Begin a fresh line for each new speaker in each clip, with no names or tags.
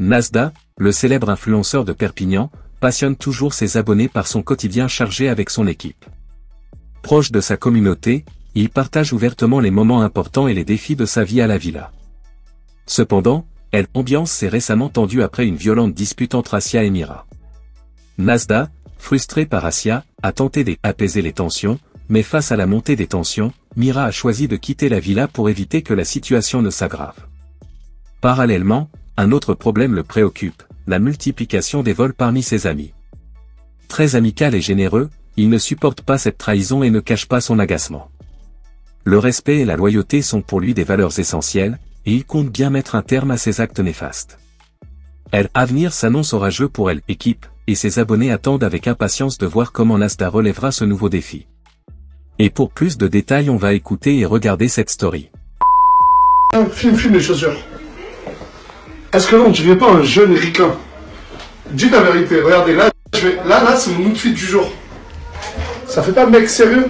Nasda, le célèbre influenceur de Perpignan, passionne toujours ses abonnés par son quotidien chargé avec son équipe. Proche de sa communauté, il partage ouvertement les moments importants et les défis de sa vie à la villa. Cependant, l'ambiance s'est récemment tendue après une violente dispute entre Assia et Mira. Nasda, frustré par Assia, a tenté d'apaiser les tensions, mais face à la montée des tensions, Mira a choisi de quitter la villa pour éviter que la situation ne s'aggrave. Parallèlement, un autre problème le préoccupe, la multiplication des vols parmi ses amis. Très amical et généreux, il ne supporte pas cette trahison et ne cache pas son agacement. Le respect et la loyauté sont pour lui des valeurs essentielles, et il compte bien mettre un terme à ces actes néfastes. L'avenir s'annonce orageux pour l'équipe, et ses abonnés attendent avec impatience de voir comment Nasda relèvera ce nouveau défi. Et pour plus de détails, on va écouter et regarder cette story.
Filme les chaussures. Est-ce que là on dirait pas un jeune ricain? Dis la vérité, regardez, là, là c'est mon outfit du jour. Ça fait pas mec sérieux?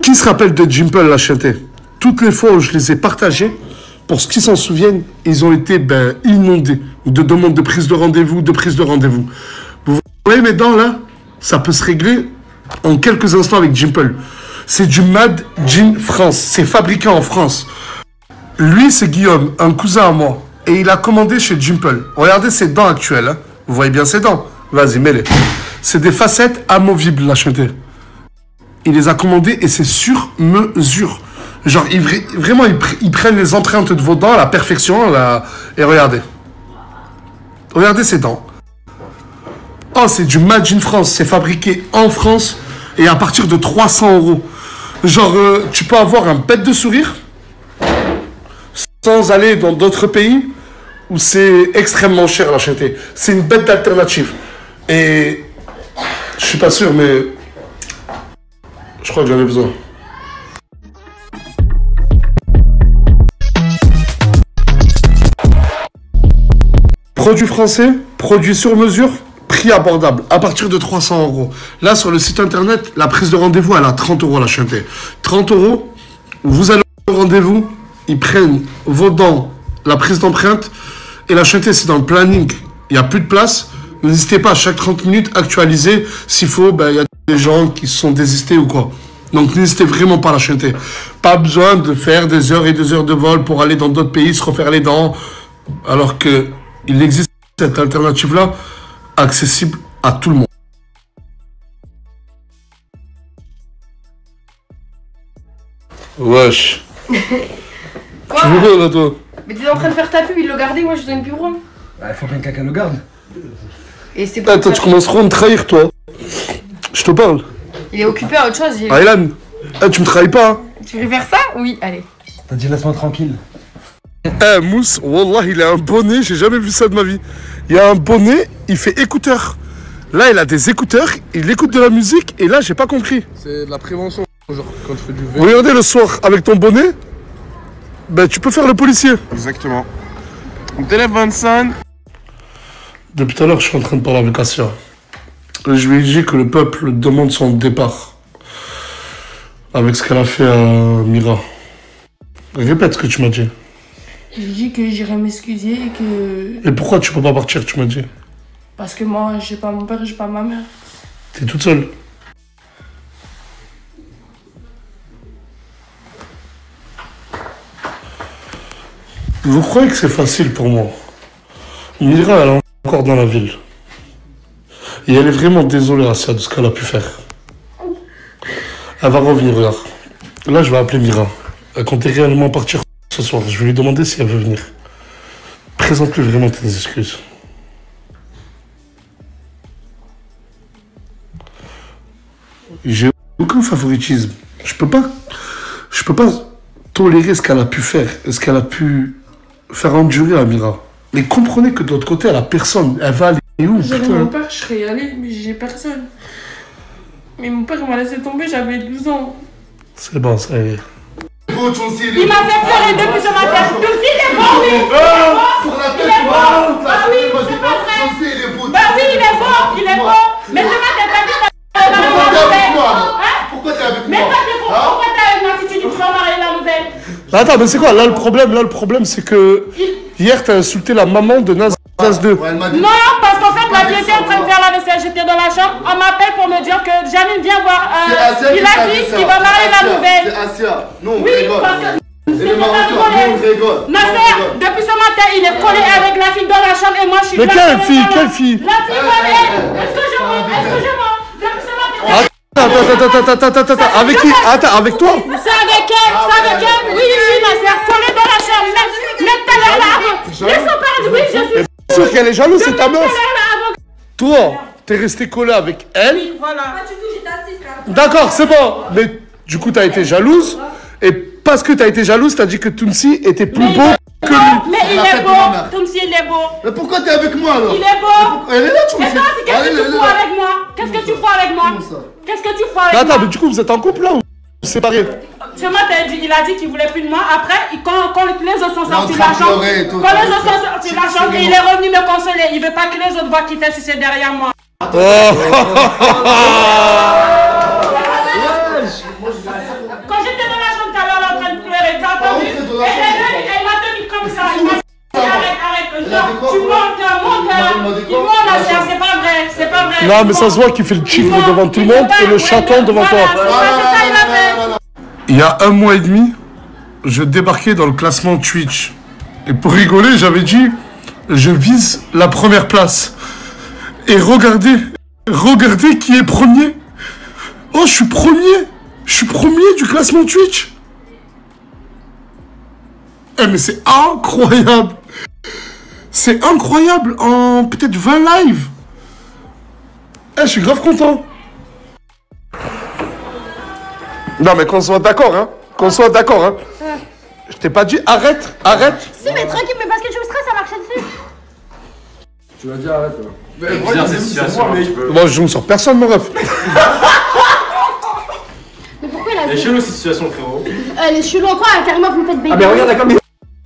Qui se rappelle de Jimple la chanté? Toutes les fois où je les ai partagés, pour ceux qui s'en souviennent, ils ont été inondés de demandes de prise de rendez-vous, Vous voyez mes dents là? Ça peut se régler en quelques instants avec Jimple. C'est du Made in France, c'est fabriqué en France. Lui, c'est Guillaume, un cousin à moi. Et il a commandé chez Jimple. Regardez ses dents actuelles. Hein. Vous voyez bien ses dents? Vas-y, mets-les. C'est des facettes amovibles, la chanté. Il les a commandées et c'est sur mesure. Genre, vraiment, ils prennent les empreintes de vos dents à la perfection. Et regardez. Regardez ses dents. Oh, c'est du Made in France. C'est fabriqué en France et à partir de 300 €. Genre, tu peux avoir un bête de sourire sans aller dans d'autres pays où c'est extrêmement cher la chanté. C'est une bête d'alternative. Et je suis pas sûr, mais je crois que j'en ai besoin. Produit français, produit sur mesure, prix abordable, à partir de 300 €. Là, sur le site internet, la prise de rendez-vous, elle a 30 € la chanté. 30 €, vous allez au rendez-vous, ils prennent vos dents, la prise d'empreinte, et la chanté, c'est dans le planning. Il n'y a plus de place. N'hésitez pas à chaque 30 minutes actualiser. S'il faut, il y a des gens qui se sont désistés ou quoi. Donc n'hésitez vraiment pas à la chanter. Pas besoin de faire des heures et des heures de vol pour aller dans d'autres pays, se refaire les dents. Alors que il existe cette alternative-là, accessible à tout le monde. Wesh.
Quoi?
Tu veux quoi là toi?
Mais t'es en train de faire ta pub, il le gardait, moi je donne plus rond.
Bah, il faut bien que quelqu'un le garde.
Et c'est pour
Attends, tu commenceras à me trahir toi. Je te parle.
Il est occupé à autre chose.
Aylan, tu me trahis pas hein?
Tu veux faire ça? Oui, allez.
T'as dit laisse-moi tranquille.
Mousse, wallah, il a un bonnet, j'ai jamais vu ça de ma vie. Il a un bonnet, il fait écouteur. Là, il a des écouteurs, il écoute de la musique, et là, j'ai pas compris.
C'est de la prévention, genre quand tu fais du vélo.
Regardez le soir, avec ton bonnet, tu peux faire le policier.
Exactement. Mon téléphone sonne.
Depuis tout à l'heure, je suis en train de parler avec Assia. Je lui ai dit que le peuple demande son départ. Avec ce qu'elle a fait à Mira. Répète ce que tu m'as dit.
J'ai dit que j'irais m'excuser et que...
Et pourquoi tu peux pas partir, tu m'as dit?
Parce que moi, j'ai pas mon père, j'ai pas ma mère.
T'es toute seule. Vous croyez que c'est facile pour moi? Mira, elle est encore dans la ville. Et elle est vraiment désolée, Assia, de ce qu'elle a pu faire. Elle va revenir, là. Là, je vais appeler Mira. Elle comptait réellement partir ce soir. Je vais lui demander si elle veut venir. Présente-lui vraiment tes excuses. J'ai aucun favoritisme. Je peux pas tolérer ce qu'elle a pu faire, ce qu'elle a pu faire endurer à Mira. Mais comprenez que de l'autre côté, elle a personne. Elle va aller où?
J'avais mon père, je serais allée, mais j'ai personne. Mais mon père m'a laissé tomber, j'avais 12 ans.
C'est bon, ça y est.
Il m'a fait pleurer depuis ce matin. Le fil est bon, oui.
Sur la tête,
Il est bon. Ah oui, c'est pas vrai. Bah oui, il est bon, il est bon. Mais ce matin, t'as vu
Pourquoi t'es avec moi?
Mais pourquoi t'es avec moi si tu dis que tu vas marier la nouvelle?
Attends, mais c'est quoi? Là, le problème, c'est que hier, t'as insulté la maman de Nas 2.
Non, parce qu'en fait, là, j'étais en train de faire la vaisselle, j'étais dans la chambre, on m'appelle pour me dire que Janine vient voir. Il a dit qu'il va marier la nouvelle.
C'est Asia. Non, on
Oui,
rigole.
parce que.
Et le Marocain, nous, on rigole.
Ma soeur, depuis ce matin, il est collé avec la fille dans la chambre et moi je suis.
Mais quelle fille?
La fille, est-ce que je mens? Depuis ce matin.
Attends, avec qui? Attends, avec toi?
C'est avec elle, oui, ma soeur, collée dans la chambre. Même tout à l'heure là. Laisse-moi parler, oui, je suis.
Sûr qu'elle est jalouse, c'est ta meuf.
Tout à l'heure là, avant.
Toi, t'es resté collé avec elle.
Oui, voilà.
D'accord, c'est bon. Mais du coup, t'as été jalouse. Et parce que t'as été jalouse, t'as dit que Toumsi était plus beau que lui.
Mais il est beau. Toumsi, il est beau.
Mais pourquoi t'es avec moi alors?
Il est beau.
Elle est là, tu
Et toi, qu'est-ce que tu fous avec moi? Qu'est-ce que tu fous avec moi? Qu'est-ce que tu fous avec moi?
Attends, mais du coup, vous êtes en couple là ou séparés?
Ce matin, il a dit qu'il voulait plus de moi. Après, quand les autres sont sortis de la chambre, il est revenu me consoler. Il veut pas que les autres voient qu'il fait sucer derrière moi. Quand j'étais dans la chambre, tout à l'heure, en train de pleurer, t'as entendu? Et elle m'a tenu comme ça. Il m'a dit, arrête, genre, tu montes, il monte la serre, c'est pas vrai.
Non, mais ça se voit qu'il fait le tigre devant tout le monde et le chaton devant toi.
C'est ça, il a fait.
Il y a 1 mois et demi, je débarquais dans le classement Twitch. Et pour rigoler, j'avais dit, je vise la première place. Et regardez qui est premier. Oh, je suis premier du classement Twitch. Eh, mais c'est incroyable. C'est incroyable, en peut-être 20 lives. Eh, je suis grave content. Non, mais qu'on soit d'accord, hein. Je t'ai pas dit arrête.
Si, mais tranquille, mais parce que tu me stresses à marcher dessus.
Tu m'as dit arrête.
Moi, je joue sur personne, mon ref.
Mais pourquoi il a
Elle est
fait?
chelou cette situation, frérot.
Elle est chelou encore, carrément, vous me faites baby.
Ah, mais regarde, d'accord, mais.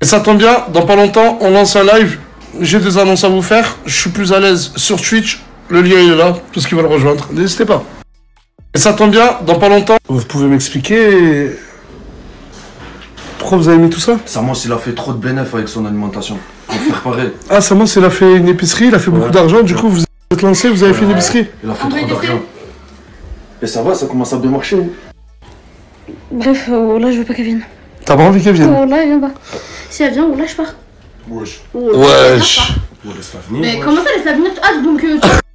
Et ça tombe bien, dans pas longtemps, on lance un live. J'ai des annonces à vous faire. Je suis plus à l'aise sur Twitch. Le lien il est là, tous qui veulent rejoindre. N'hésitez pas. Et ça tombe bien, dans pas longtemps. Vous pouvez m'expliquer pourquoi vous avez mis tout ça?
Samos, il a fait trop de bénéfices avec son alimentation. Faut faire pareil.
Ah, Samos, il a fait une épicerie, il a fait beaucoup d'argent. Du coup, vous êtes lancé, vous avez fait une épicerie.
Il a fait trop d'argent. Et ça va, ça commence à bien marcher.
Bref, là, je veux pas qu'elle vienne.
T'as pas envie qu'elle vienne?
Oh, là, elle vient pas. Si elle vient, là, je pars.
Wesh.
Wesh.
Mais comment ça, laisse-la venir? Ah, donc.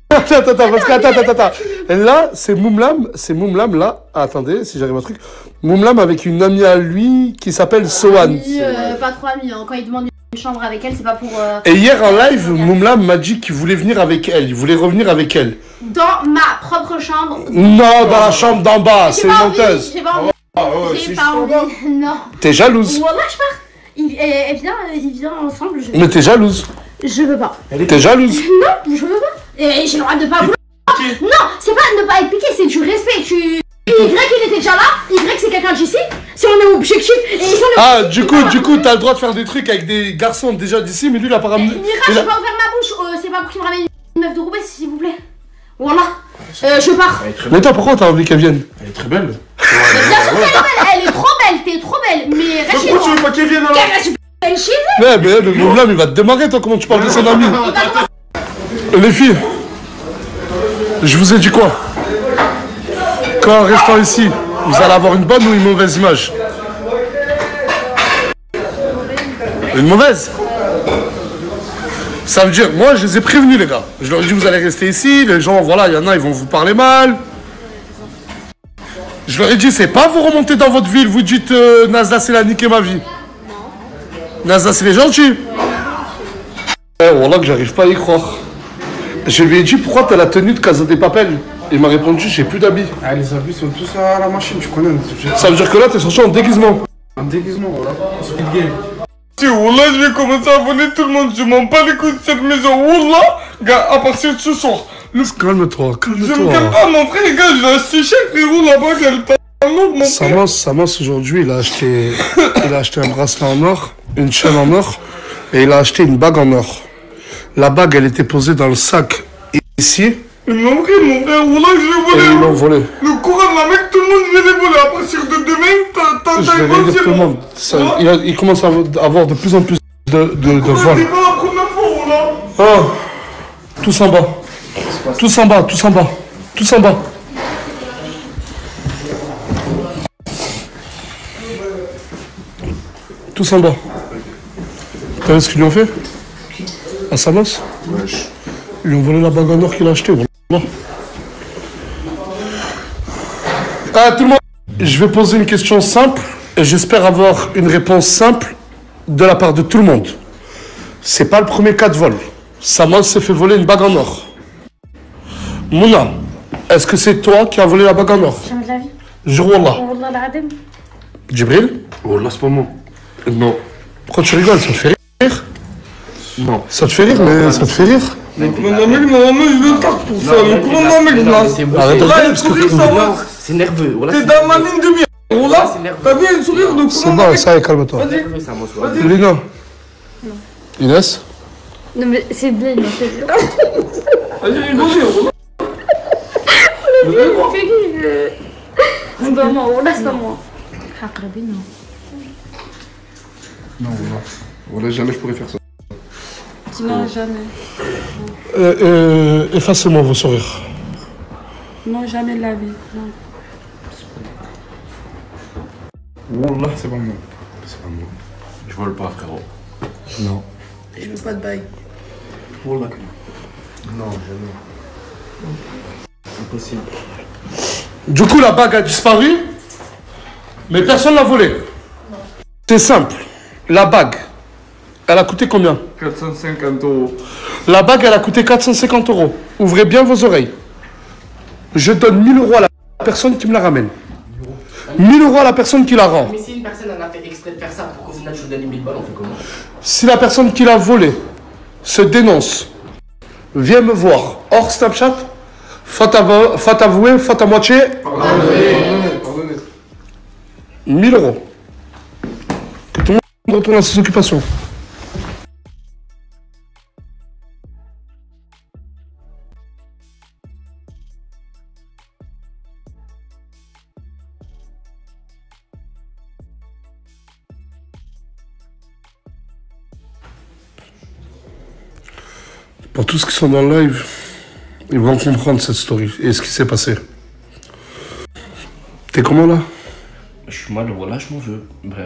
Attends, parce que attends. Là, c'est Moumlam, là. Ah, attendez, si j'arrive à un truc. Moumlam avec une amie à lui qui s'appelle Sohan.
Pas trop amie, hein. Quand il demande une chambre avec elle, c'est pas pour.
Et hier en live, Moumlam m'a dit qu'il voulait venir avec elle, il voulait revenir avec elle.
Dans ma propre chambre.
Non, dans la chambre d'en bas, c'est une menteuse.
J'ai pas envie. J'ai pas envie. Non.
T'es jalouse.
Wallah, je pars. Il vient ensemble.
Mais t'es jalouse.
Je veux pas.
T'es jalouse.
Non, je veux pas. Et j'ai le droit de pas vouloir. Non, c'est pas ne pas être piqué, c'est du respect. Y, il était déjà là. Y, c'est quelqu'un d'ici. Si on est objectif. Et si on est
ah, du coup, t'as le droit de faire des trucs avec des garçons déjà d'ici, mais lui, il a pas ramené.
Mira, j'ai pas ouvert ma bouche. C'est pas pour qu'il me ramène une meuf de Roubaix, s'il vous plaît. Voilà. Je pars.
Mais toi, pourquoi t'as envie qu'elle vienne?
Elle est très belle.
Bien sûr qu'elle est belle. Elle est trop belle. T'es trop belle. Mais reste chez moi.
Pourquoi tu veux pas qu'elle vienne alors?
Qu'elle reste belle chez elle.
Mais le Moumlam, il va te démarrer, toi, comment tu parles de son ami? Les filles, je vous ai dit quoi? Qu'en restant ici, vous allez avoir une bonne ou une mauvaise image? Une mauvaise? Ça veut dire, moi je les ai prévenus les gars. Je leur ai dit vous allez rester ici, les gens, voilà, il y en a, ils vont vous parler mal. Je leur ai dit, c'est pas vous remontez dans votre ville, vous dites Nasda c'est la niqué ma vie. Nasda c'est les gentils. Eh voilà que j'arrive pas à y croire. Je lui ai dit pourquoi t'as la tenue de Casa des Papel. Il m'a répondu j'ai plus d'habits.
Ah, les habits sont tous à la machine, tu connais.
Ça veut dire que là t'es sorti en déguisement.
Un déguisement, voilà. Speed game. Si, Wallah, je vais commencer à abonner tout le monde. Je m'en bats les couilles de cette maison. Wallah, gars, à partir de ce soir.
Calme-toi,
Je me calme pas, mon frère, gars, je l'ai acheté cher, frérot, là-bas, quel talent, mon frère.
Samos aujourd'hui, il a acheté un bracelet en or, une chaîne en or, et il a acheté une bague en or. La bague, elle était posée dans le sac ici,
Ils m'ont pris, mon frère, voilà, je vais voler.
Et ils l'ont volé.
Le Coran, là, mec, tout le monde, je vais les voler. À partir de demain, t'as
Je vais rien dire tout le monde. Il commence à avoir de plus en plus de vols.
C'est pas la première fois, voilà.
Ah, tous en bas. Tous en bas, tous en bas. Tous en bas. Tous en bas. T'as vu ce qu'ils lui ont fait? À Samos?
Wesh.
Ils lui ont volé la bague en or qu'il a achetée. Voilà. Ah, tout le monde. Je vais poser une question simple et j'espère avoir une réponse simple de la part de tout le monde. C'est pas le premier cas de vol. Samos s'est fait voler une bague en or. Mouna, est-ce que c'est toi qui as volé la bague en or?
Jamais de la vie.
Jure Wallah.
Wallah l'adem.
Djibril?
Wallah, c'est pas moi. Non.
Pourquoi tu rigoles? Ça te fait rire?
Non.
Ça te fait rire, mais ça te fait rire?
Le Coran d'Amérique, normalement, je le tape pour ça. Le Coran d'Amérique, là.
Arrête de
Là,
rigoler,
il
parce que
sourire, ça va.
C'est nerveux. Voilà,
T'es dans ma ligne de mire. Voilà, t'as vu un sourire de
c'est
Coran
bon,
d'Amérique?
ça y est, calme-toi.
nerveux, ça, moi, soit.
Lina? Inès?
Non mais c'est bien, il m'a fait rire.
Vas-y, rigolez, voilà.
Il m'a fait rire. C'est pas moi, Wallah c'est pas moi. Hakrabi, non.
Non, Wallah. Wallah, jamais je pourrais faire ça.
Non, jamais.
Effacez-moi vos sourires.
Non, jamais de la vie. Non.
Wallah, c'est pas moi. C'est pas moi. Je vole pas, frérot. Non.
Je veux pas de bague.
Wallah. Non, jamais. Impossible.
Du coup, la bague a disparu, mais personne l'a volée. C'est simple. La bague, elle a coûté combien?
450 €.
La bague, elle a coûté 450 €. Ouvrez bien vos oreilles. Je donne 1000 € à la personne qui me la ramène. 1000 € à la personne qui la rend.
Mais si une personne en a fait exprès de faire ça pour qu'au final je vous donne 1000 balles, on fait comment?
Si la personne qui l'a volé se dénonce, viens me voir hors Snapchat, faute avouée, faute à moitié,
Pardonnez.
1000 €. Que tout le monde retourne à ses occupations. Pour tous ceux qui sont dans le live, ils vont comprendre cette story et ce qui s'est passé. T'es comment là?
Je suis mal, voilà, je m'en veux.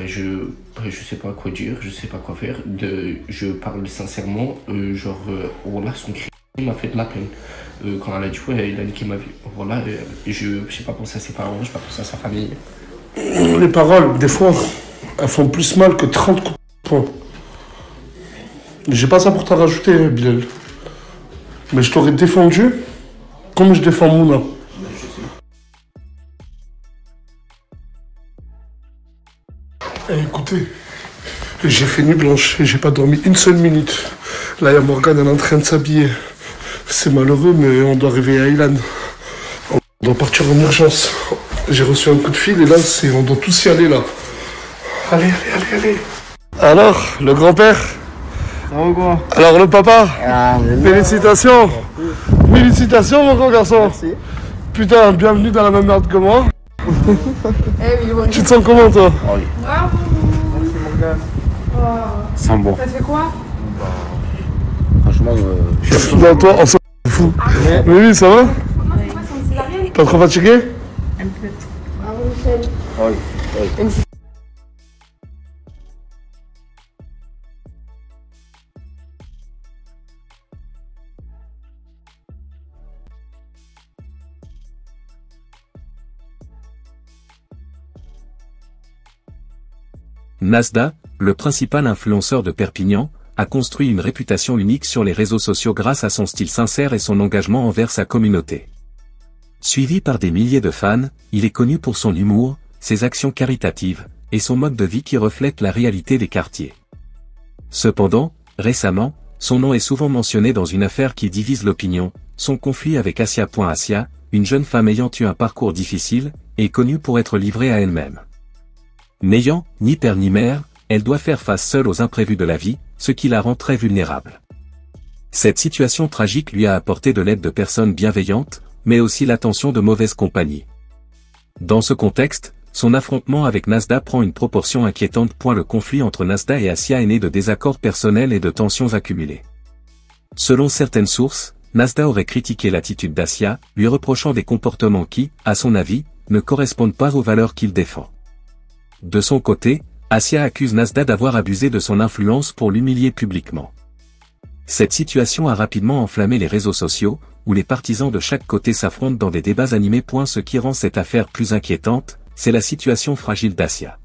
Je sais pas quoi dire, je sais pas quoi faire. Je parle sincèrement, voilà, son cri m'a fait de la peine. Quand elle a dit, ouais, il a niqué ma vie. Voilà, je sais pas penser à ses parents, je sais pas penser à sa famille.
Les paroles, des fois, elles font plus mal que 30 coups de poing. J'ai pas ça pour t'en rajouter, Bilal. Mais je t'aurais défendu comme je défends Mouna. Écoutez, j'ai fait nuit blanche et j'ai pas dormi une seule minute. Là, il y a Morgane, elle est en train de s'habiller. C'est malheureux, mais on doit réveiller Aylan. On doit partir en urgence. J'ai reçu un coup de fil et là, on doit tous y aller, là. Allez. Alors, le grand-père?
Ça va quoi?
Alors, le papa? Félicitations! Félicitations, mon grand garçon!
Merci.
Putain, bienvenue dans la même merde que moi.
Eh oui,
Tu te sens comment, toi?
bravo.
Merci Morgane.
Sans bon.
Ça fait quoi?
Franchement,
Non, toi, on s'en fout. Mais oui, ça va? T'es trop fatigué?
Un peu.
Nasda, le principal influenceur de Perpignan, a construit une réputation unique sur les réseaux sociaux grâce à son style sincère et son engagement envers sa communauté. Suivi par des milliers de fans, il est connu pour son humour, ses actions caritatives, et son mode de vie qui reflète la réalité des quartiers. Cependant, récemment, son nom est souvent mentionné dans une affaire qui divise l'opinion, son conflit avec Asia, une jeune femme ayant eu un parcours difficile, et connue pour être livrée à elle-même. N'ayant ni père ni mère, elle doit faire face seule aux imprévus de la vie, ce qui la rend très vulnérable. Cette situation tragique lui a apporté de l'aide de personnes bienveillantes, mais aussi l'attention de mauvaise compagnie. Dans ce contexte, son affrontement avec Nazda prend une proportion inquiétante. Le conflit entre Nazda et Assia est né de désaccords personnels et de tensions accumulées. Selon certaines sources, Nazda aurait critiqué l'attitude d'Assia, lui reprochant des comportements qui, à son avis, ne correspondent pas aux valeurs qu'il défend. De son côté, Assia accuse Nazda d'avoir abusé de son influence pour l'humilier publiquement. Cette situation a rapidement enflammé les réseaux sociaux, où les partisans de chaque côté s'affrontent dans des débats animés. Ce qui rend cette affaire plus inquiétante, c'est la situation fragile d'Assia.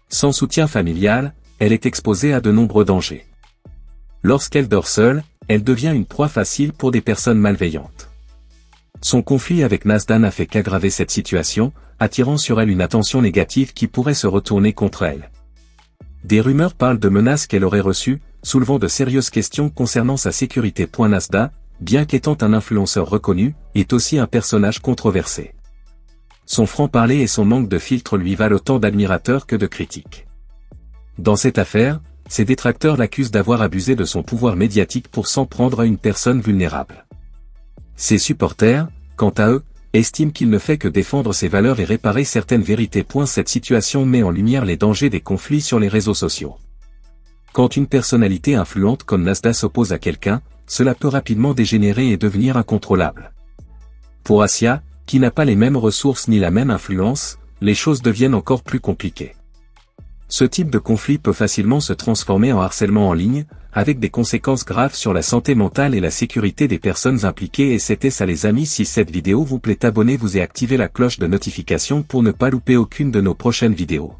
Sans soutien familial, elle est exposée à de nombreux dangers. Lorsqu'elle dort seule, elle devient une proie facile pour des personnes malveillantes. Son conflit avec Nazda n'a fait qu'aggraver cette situation, attirant sur elle une attention négative qui pourrait se retourner contre elle. Des rumeurs parlent de menaces qu'elle aurait reçues, soulevant de sérieuses questions concernant sa sécurité. Nazda, bien qu'étant un influenceur reconnu, est aussi un personnage controversé. Son franc-parler et son manque de filtre lui valent autant d'admirateurs que de critiques. Dans cette affaire, ses détracteurs l'accusent d'avoir abusé de son pouvoir médiatique pour s'en prendre à une personne vulnérable. Ses supporters, quant à eux, estiment qu'il ne fait que défendre ses valeurs et réparer certaines vérités. Cette situation met en lumière les dangers des conflits sur les réseaux sociaux. Quand une personnalité influente comme Nazda s'oppose à quelqu'un, cela peut rapidement dégénérer et devenir incontrôlable. Pour Assia, qui n'a pas les mêmes ressources ni la même influence, les choses deviennent encore plus compliquées. Ce type de conflit peut facilement se transformer en harcèlement en ligne, avec des conséquences graves sur la santé mentale et la sécurité des personnes impliquées. Et c'était ça les amis, si cette vidéo vous plaît, abonnez-vous et activez la cloche de notification pour ne pas louper aucune de nos prochaines vidéos.